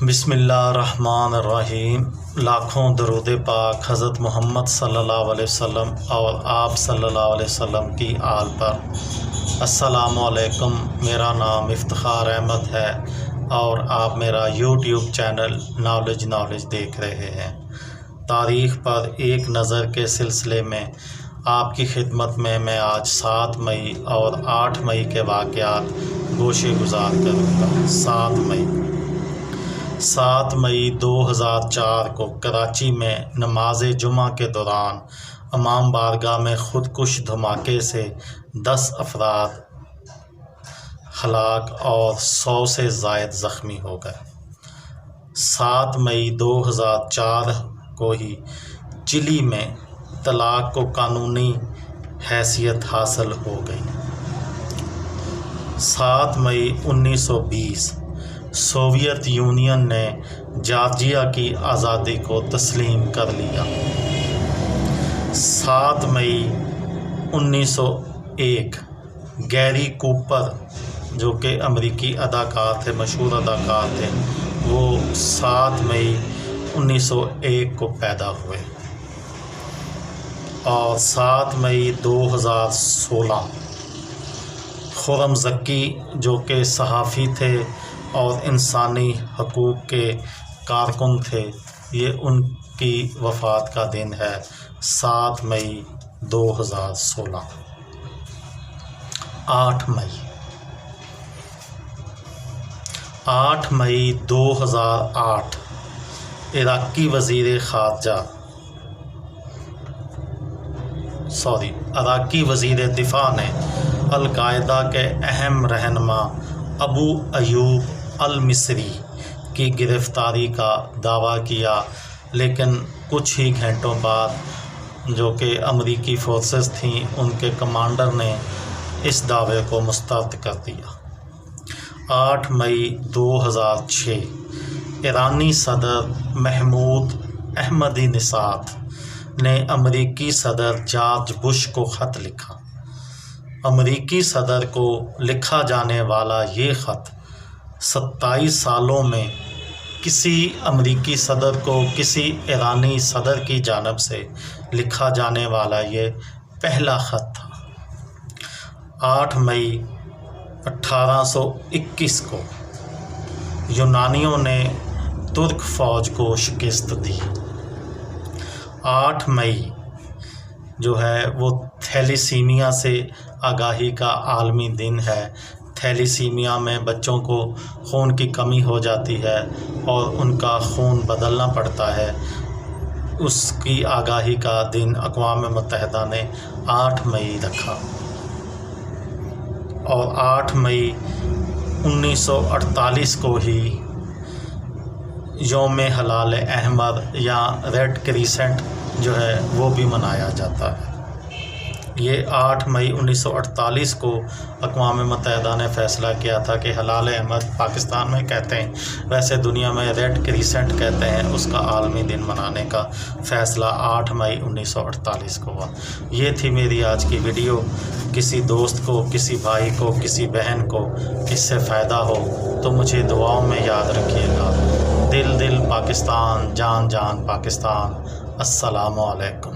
بسم اللہ الرحمن الرحیم۔ لاکھوں درود پاک حضرت محمد صلی اللہ علیہ وسلم اور آپ صلی اللہ علیہ وسلم کی آل پر۔ السلام علیکم، میرا نام افتخار احمد ہے اور آپ میرا یوٹیوب چینل نالج دیکھ رہے ہیں۔ تاریخ پر ایک نظر کے سلسلے میں آپ کی خدمت میں آج 7 مئی اور 8 مئی کے واقعات گوشے گزار کروں گا۔ 7 مئی 2004 کو کراچی میں نماز جمعہ کے دوران امام بارگاہ میں خودکش دھماکے سے 10 افراد ہلاک اور 100 سے زائد زخمی ہو گئے۔ 7 مئی 2004 کو ہی چلی میں طلاق کو قانونی حیثیت حاصل ہو گئی۔ 7 مئی 1920 سوویت یونین نے جارجیا کی آزادی کو تسلیم کر لیا۔ 7 مئی 1901 گیری کوپر جو کہ امریکی اداکار تھے، مشہور اداکار تھے، وہ 7 مئی 1901 کو پیدا ہوئے۔ اور 7 مئی 2016 خرم زکی جو کہ صحافی تھے اور انسانی حقوق کے کارکن تھے، یہ ان کی وفات کا دن ہے 7 مئی 2016۔ 8 مئی 2008 عراقی وزیر دفاع نے القاعدہ کے اہم رہنما ابو ایوب المصری کی گرفتاری کا دعویٰ کیا، لیکن کچھ ہی گھنٹوں بعد جو کہ امریکی فورسز تھیں، ان کے کمانڈر نے اس دعوے کو مسترد کر دیا۔ 8 مئی 2006 ایرانی صدر محمود احمدی نژاد نے امریکی صدر جارج بش کو خط لکھا۔ امریکی صدر کو لکھا جانے والا یہ خط 27 سالوں میں کسی امریکی صدر کو کسی ایرانی صدر کی جانب سے لکھا جانے والا یہ پہلا خط تھا۔ 8 مئی 1821 کو یونانیوں نے ترک فوج کو شکست دی۔ 8 مئی جو ہے وہ تھیلیسیمیا سے آگاہی کا عالمی دن ہے۔ تھیلیسیمیا میں بچوں کو خون کی کمی ہو جاتی ہے اور ان کا خون بدلنا پڑتا ہے۔ اس کی آگاہی کا دن اقوام متحدہ نے 8 مئی رکھا۔ اور 8 مئی 1948 کو ہی یوم ہلال احمر یا ریڈ کریسنٹ جو ہے وہ بھی منایا جاتا ہے۔ یہ 8 مئی 1948 کو اقوام متحدہ نے فیصلہ کیا تھا کہ ہلال احمر پاکستان میں کہتے ہیں، ویسے دنیا میں ریڈ کریسنٹ کہتے ہیں۔ اس کا عالمی دن منانے کا فیصلہ 8 مئی 1948 کو ہوا۔ یہ تھی میری آج کی ویڈیو۔ کسی دوست کو، کسی بھائی کو، کسی بہن کو اس سے فائدہ ہو تو مجھے دعاؤں میں یاد رکھیے گا۔ دل پاکستان، جان پاکستان۔ السلام علیکم۔